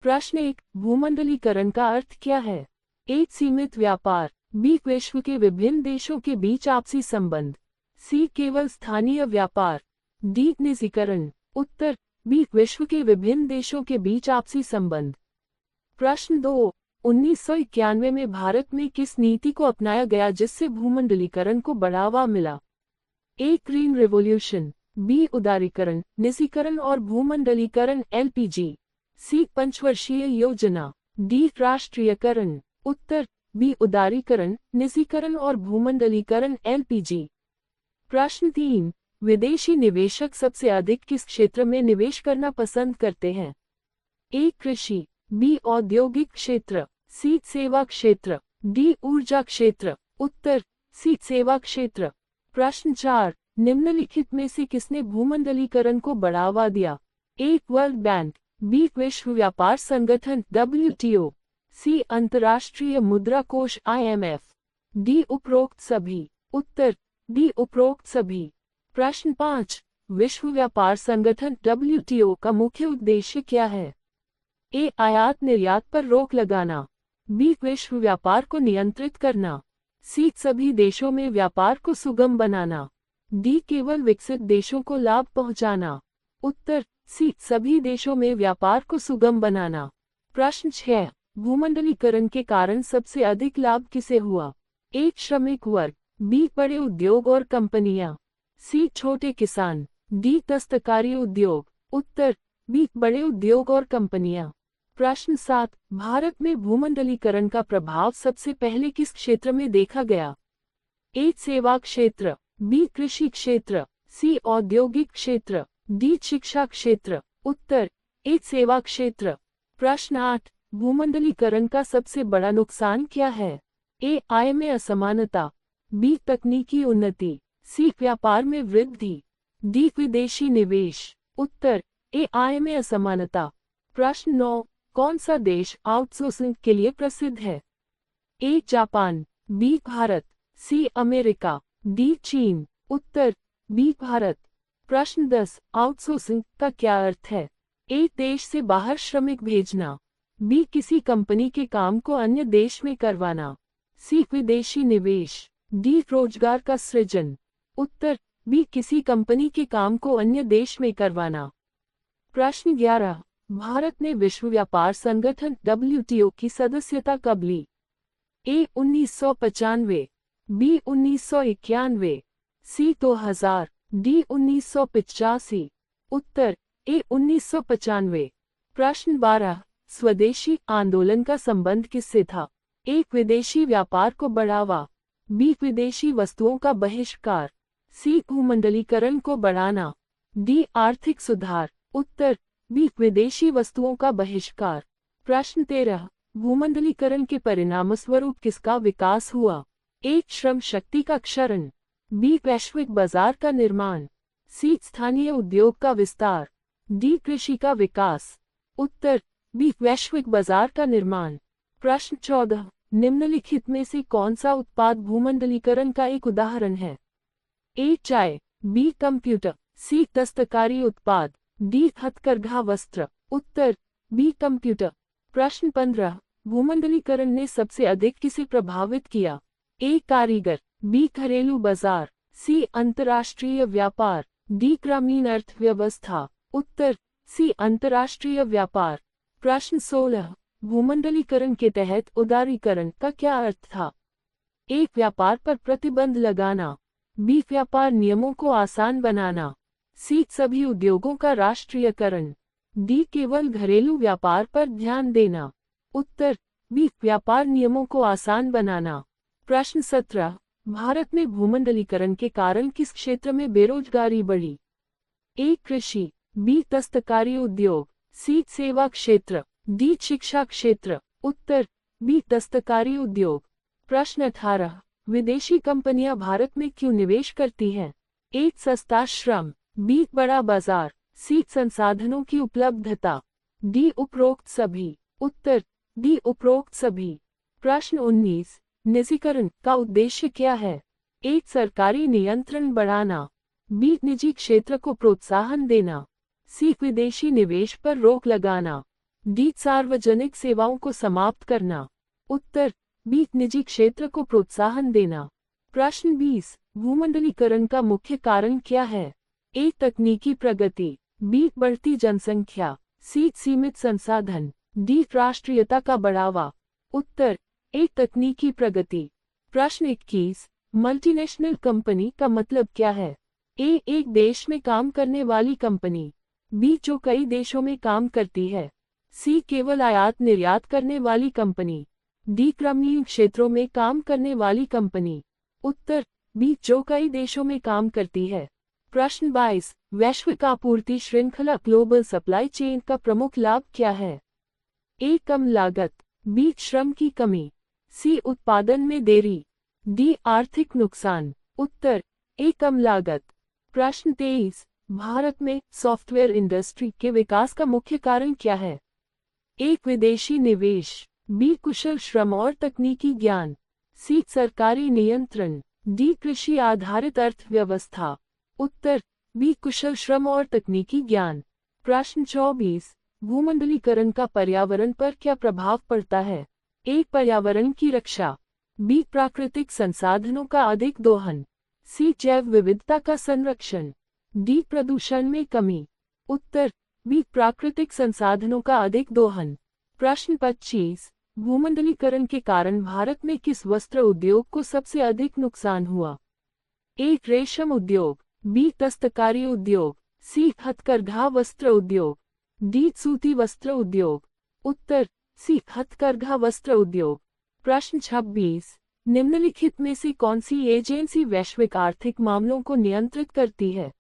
प्रश्न 1, भूमंडलीकरण का अर्थ क्या है? ए, सीमित व्यापार। बी, विश्व के विभिन्न देशों के बीच आपसी संबंध। सी, केवल स्थानीय व्यापार। डी, निजीकरण। उत्तर बी, विश्व के विभिन्न देशों के बीच आपसी संबंध। प्रश्न 2, 1991 में भारत में किस नीति को अपनाया गया जिससे भूमंडलीकरण को बढ़ावा मिला? ए, ग्रीन रेवोल्यूशन। बी, उदारीकरण, निजीकरण और भूमंडलीकरण एलपीजी। सी, पंचवर्षीय योजना। डी, राष्ट्रीयकरण। उत्तर बी, उदारीकरण, निजीकरण और भूमंडलीकरण एलपीजी। प्रश्न 3, विदेशी निवेशक सबसे अधिक किस क्षेत्र में निवेश करना पसंद करते हैं? ए, कृषि। बी, औद्योगिक क्षेत्र। सी, सेवा क्षेत्र। डी, ऊर्जा क्षेत्र। उत्तर सी, सेवा क्षेत्र। प्रश्न 4, निम्नलिखित में से किसने भूमंडलीकरण को बढ़ावा दिया? ए, वर्ल्ड बैंक। बी, विश्व व्यापार संगठन WTO। सी, अंतर्राष्ट्रीय मुद्रा कोष IMF। डी, उपरोक्त सभी। उत्तर डी, उपरोक्त सभी। प्रश्न 5, विश्व व्यापार संगठन WTO का मुख्य उद्देश्य क्या है? ए, आयात निर्यात पर रोक लगाना। बी, विश्व व्यापार को नियंत्रित करना। सी, सभी देशों में व्यापार को सुगम बनाना। डी, केवल विकसित देशों को लाभ पहुंचाना। उत्तर सी, सभी देशों में व्यापार को सुगम बनाना। प्रश्न 6, भूमंडलीकरण के कारण सबसे अधिक लाभ किसे हुआ? ए, श्रमिक वर्ग। बी, बड़े उद्योग और कंपनियां। सी, छोटे किसान। डी, दस्तकारी उद्योग। उत्तर बी, बड़े उद्योग और कंपनियां। प्रश्न 7, भारत में भूमंडलीकरण का प्रभाव सबसे पहले किस क्षेत्र में देखा गया? ए, सेवा क्षेत्र। बी, कृषि क्षेत्र। सी, औद्योगिक क्षेत्र। डी, शिक्षा क्षेत्र। उत्तर ए, सेवा क्षेत्र। प्रश्न 8, भूमंडलीकरण का सबसे बड़ा नुकसान क्या है? ए, आय में असमानता। बी, तकनीकी उन्नति। सी, व्यापार में वृद्धि। डी, विदेशी निवेश। उत्तर ए, आय में असमानता। प्रश्न 9, कौन सा देश आउटसोर्सिंग के लिए प्रसिद्ध है? ए, जापान। बी, भारत। सी, अमेरिका। डी, चीन। उत्तर बी, भारत। प्रश्न 10, आउटसोर्सिंग का क्या अर्थ है? ए, देश से बाहर श्रमिक भेजना। बी, किसी कंपनी के काम को अन्य देश में करवाना। सी, विदेशी निवेश। डी, रोजगार का सृजन। उत्तर बी, किसी कंपनी के काम को अन्य देश में करवाना। प्रश्न 11, भारत ने विश्व व्यापार संगठन WTO की सदस्यता कब ली? ए, 1995। बी, 1991। सी, 2000। डी, 1985। उत्तर ए, 1995। प्रश्न 12, स्वदेशी आंदोलन का संबंध किससे था? ए, विदेशी व्यापार को बढ़ावा। बी, विदेशी वस्तुओं का बहिष्कार। सी, भूमंडलीकरण को बढ़ाना। डी, आर्थिक सुधार। उत्तर बी, विदेशी वस्तुओं का बहिष्कार। प्रश्न 13, भूमंडलीकरण के परिणामस्वरूप किसका विकास हुआ? ए, श्रम शक्ति का क्षरण। बी, वैश्विक बाजार का निर्माण। सी, स्थानीय उद्योग का विस्तार। डी, कृषि का विकास। उत्तर बी, वैश्विक बाजार का निर्माण। प्रश्न 14, निम्नलिखित में से कौन सा उत्पाद भूमंडलीकरण का एक उदाहरण है? ए, चाय। B, computer. सी, दस्तकारी उत्पाद। डी, हथकरघा वस्त्र। उत्तर बी, कंप्यूटर। प्रश्न 15, भूमंडलीकरण ने सबसे अधिक किसे प्रभावित किया? ए, कारीगर। बी, घरेलू बाजार। सी, अंतर्राष्ट्रीय व्यापार। डी, ग्रामीण अर्थव्यवस्था। उत्तर सी, अंतर्राष्ट्रीय व्यापार। प्रश्न 16, भूमंडलीकरण के तहत उदारीकरण का क्या अर्थ था? ए, व्यापार पर प्रतिबंध लगाना। बी, व्यापार नियमों को आसान बनाना। सी, सभी उद्योगों का राष्ट्रीयकरण। डी, केवल घरेलू व्यापार पर ध्यान देना। उत्तर बी, व्यापार नियमों को आसान बनाना। प्रश्न 17, भारत में भूमंडलीकरण के कारण किस क्षेत्र में बेरोजगारी बढ़ी? ए, कृषि। बी, दस्तकारी उद्योग। सी, सेवा क्षेत्र। डी, शिक्षा क्षेत्र। उत्तर बी, दस्तकारी उद्योग। प्रश्न 18, विदेशी कंपनियां भारत में क्यों निवेश करती हैं? ए, सस्ता श्रम। बी, बड़ा बाजार। सी, संसाधनों की उपलब्धता। डी, उपरोक्त सभी। उत्तर डी, उपरोक्त सभी। प्रश्न 19, निजीकरण का उद्देश्य क्या है? ए, सरकारी नियंत्रण बढ़ाना। बी, निजी क्षेत्र को प्रोत्साहन देना। सी, विदेशी निवेश पर रोक लगाना। डी सार्वजनिक सेवाओं को समाप्त करना। उत्तर बी निजी क्षेत्र को प्रोत्साहन देना। प्रश्न 20 भूमंडलीकरण का मुख्य कारण क्या है? ए तकनीकी प्रगति, बी बढ़ती जनसंख्या, सी सीमित संसाधन, डी राष्ट्रीयता का बढ़ावा। उत्तर ए तकनीकी प्रगति। प्रश्न 21 मल्टीनेशनल कंपनी का मतलब क्या है? ए एक देश में काम करने वाली कंपनी, बी जो कई देशों में काम करती है, सी केवल आयात निर्यात करने वाली कंपनी, डी ग्रामीण क्षेत्रों में काम करने वाली कंपनी। उत्तर बी जो कई देशों में काम करती है। प्रश्न 22 वैश्विक आपूर्ति श्रृंखला ग्लोबल सप्लाई चेन का प्रमुख लाभ क्या है? ए कम लागत, बी श्रम की कमी, सी उत्पादन में देरी, डी आर्थिक नुकसान। उत्तर ए कम लागत। प्रश्न 23 भारत में सॉफ्टवेयर इंडस्ट्री के विकास का मुख्य कारण क्या है? एक विदेशी निवेश, बी कुशल श्रम और तकनीकी ज्ञान, सी सरकारी नियंत्रण, डी कृषि आधारित अर्थव्यवस्था। उत्तर बी कुशल श्रम और तकनीकी ज्ञान। प्रश्न 24 भूमंडलीकरण का पर्यावरण पर क्या प्रभाव पड़ता है? ए पर्यावरण की रक्षा, बी प्राकृतिक संसाधनों का अधिक दोहन, सी जैव विविधता का संरक्षण, डी प्रदूषण में कमी। उत्तर बी प्राकृतिक संसाधनों का अधिक दोहन। प्रश्न 25 भूमंडलीकरण के कारण भारत में किस वस्त्र उद्योग को सबसे अधिक नुकसान हुआ? ए रेशम उद्योग, बी दस्तकारी उद्योग, सी हथकरघा वस्त्र उद्योग, डी सूती वस्त्र उद्योग। उत्तर सी हथकरघा वस्त्र उद्योग। प्रश्न 26 निम्नलिखित में से कौन सी एजेंसी वैश्विक आर्थिक मामलों को नियंत्रित करती है?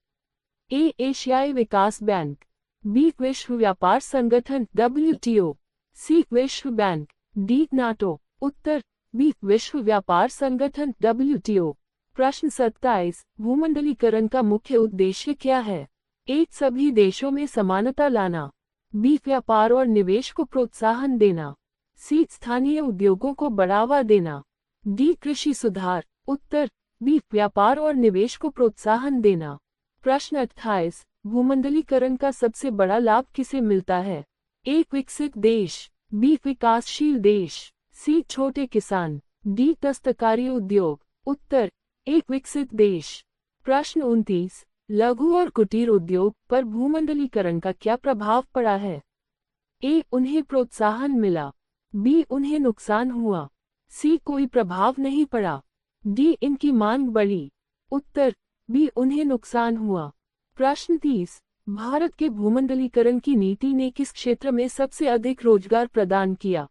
ए एशियाई विकास बैंक, बी विश्व व्यापार संगठन WTO, सी विश्व बैंक, डी नाटो। उत्तर बी विश्व व्यापार संगठन WTO। प्रश्न 27 भूमंडलीकरण का मुख्य उद्देश्य क्या है? ए सभी देशों में समानता लाना, बी व्यापार और निवेश को प्रोत्साहन देना, सी स्थानीय उद्योगों को बढ़ावा देना, डी कृषि सुधार। उत्तर बी व्यापार और निवेश को प्रोत्साहन देना। प्रश्न 28 भूमंडलीकरण का सबसे बड़ा लाभ किसे मिलता है? ए विकसित देश, बी विकासशील देश, सी छोटे किसान, डी दस्तकारी उद्योग। उत्तर एक विकसित देश। प्रश्न 29 लघु और कुटीर उद्योग पर भूमंडलीकरण का क्या प्रभाव पड़ा है? ए उन्हें प्रोत्साहन मिला, बी उन्हें नुकसान हुआ, सी कोई प्रभाव नहीं पड़ा, डी इनकी मांग बढ़ी। उत्तर बी उन्हें नुकसान हुआ। प्रश्न 30 भारत के भूमंडलीकरण की नीति ने किस क्षेत्र में सबसे अधिक रोजगार प्रदान किया?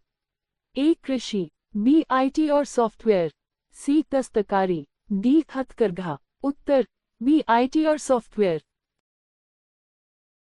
ए कृषि, बी IT और सॉफ्टवेयर, सी दस्तकारी, डी हथकरघा। उत्तर बी IT और सॉफ्टवेयर।